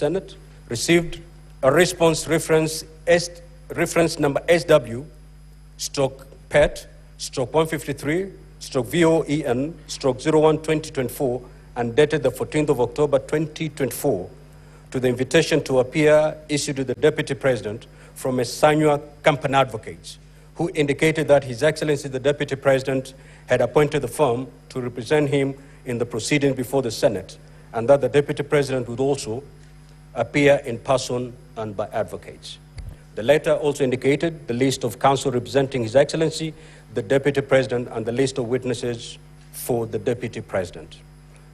Senate received a response reference number SW/PET/153/VOEN/01/2024 and dated the 14th of October 2024 to the invitation to appear issued to the Deputy President from a Sanywa company advocate, who indicated that His Excellency the Deputy President had appointed the firm to represent him in the proceeding before the Senate, and that the Deputy President would also appear in person and by advocates. The letter also indicated the list of counsel representing His Excellency, the Deputy President, and the list of witnesses for the Deputy President.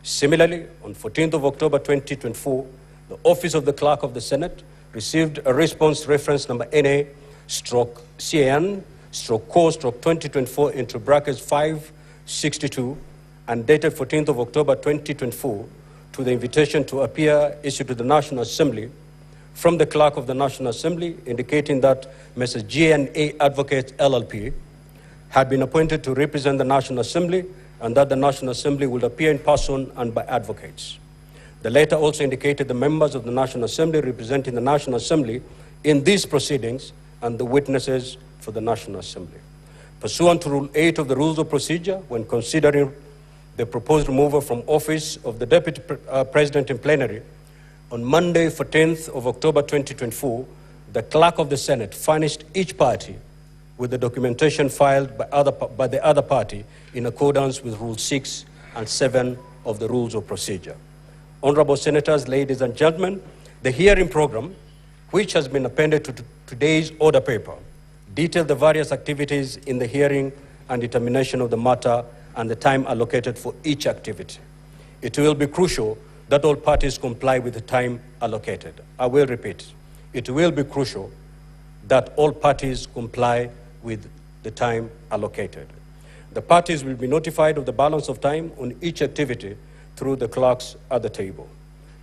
Similarly, on 14th of October 2024, the Office of the Clerk of the Senate received a response reference number NA/CAN/CO/2024 into brackets 562 and dated 14th of October 2024 to the invitation to appear issued to the National Assembly from the Clerk of the National Assembly, indicating that Mrs. G&A Advocates LLP had been appointed to represent the National Assembly and that the National Assembly would appear in person and by advocates. The letter also indicated the members of the National Assembly representing the National Assembly in these proceedings and the witnesses for the National Assembly. Pursuant to Rule 8 of the Rules of Procedure, when considering the proposed removal from office of the Deputy President in plenary, on Monday, 14th of October 2024, the Clerk of the Senate furnished each party with the documentation filed by the other party in accordance with Rule 6 and 7 of the Rules of Procedure. Honorable Senators, ladies and gentlemen, the hearing program, which has been appended to today's order paper, details the various activities in the hearing and determination of the matter and the time allocated for each activity. It will be crucial that all parties comply with the time allocated. I will repeat, it will be crucial that all parties comply with the time allocated. The parties will be notified of the balance of time on each activity through the clerks at the table.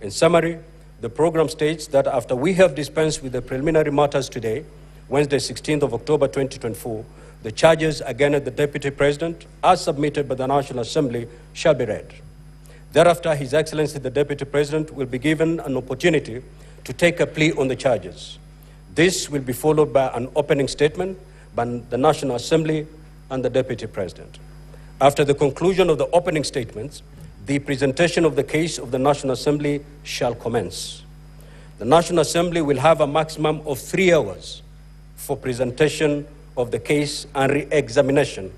In summary, the program states that after we have dispensed with the preliminary matters today, Wednesday, 16th of October 2024, the charges against the Deputy President, as submitted by the National Assembly, shall be read. Thereafter, His Excellency the Deputy President will be given an opportunity to take a plea on the charges. This will be followed by an opening statement by the National Assembly and the Deputy President. After the conclusion of the opening statements, the presentation of the case of the National Assembly shall commence. The National Assembly will have a maximum of 3 hours for presentation of the case and re-examination,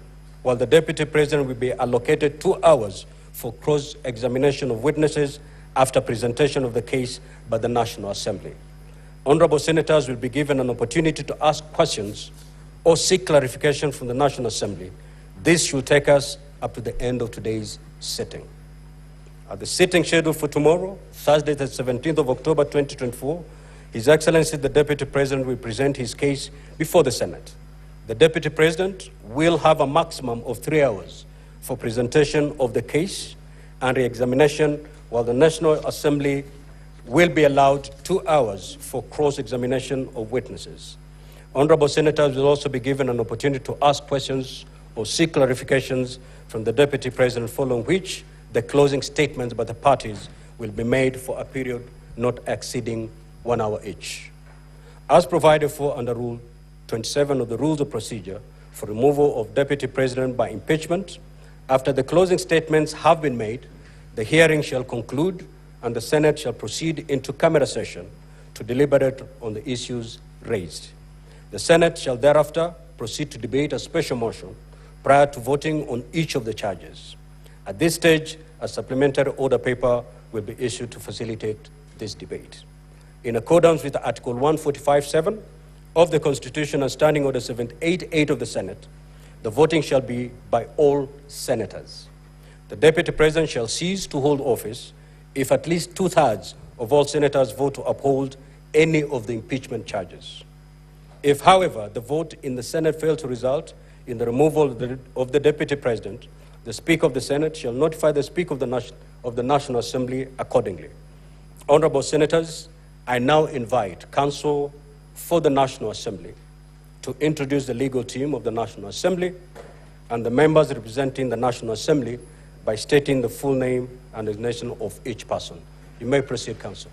while the Deputy President will be allocated 2 hours for cross-examination of witnesses after presentation of the case by the National Assembly. Honorable Senators will be given an opportunity to ask questions or seek clarification from the National Assembly. This should take us up to the end of today's sitting. At the sitting scheduled for tomorrow, Thursday, the 17th of October 2024, His Excellency the Deputy President will present his case before the Senate. The Deputy President will have a maximum of 3 hours for presentation of the case and re-examination, while the National Assembly will be allowed 2 hours for cross-examination of witnesses. Honorable Senators will also be given an opportunity to ask questions or seek clarifications from the Deputy President, following which the closing statements by the parties will be made for a period not exceeding 1 hour each. As provided for under Rule 27 of the Rules of Procedure for removal of Deputy President by impeachment, after the closing statements have been made, the hearing shall conclude and the Senate shall proceed into camera session to deliberate on the issues raised. The Senate shall thereafter proceed to debate a special motion prior to voting on each of the charges. At this stage, a supplementary order paper will be issued to facilitate this debate. In accordance with Article 145(7) of the Constitution and Standing Order 788 of the Senate, the voting shall be by all senators. The Deputy President shall cease to hold office if at least 2/3 of all senators vote to uphold any of the impeachment charges. If, however, the vote in the Senate fails to result in the removal of the Deputy President, the Speaker of the Senate shall notify the Speaker of the National Assembly accordingly. Honorable Senators, I now invite counsel for the National Assembly to introduce the legal team of the National Assembly and the members representing the National Assembly by stating the full name and designation of each person. You may proceed, counsel.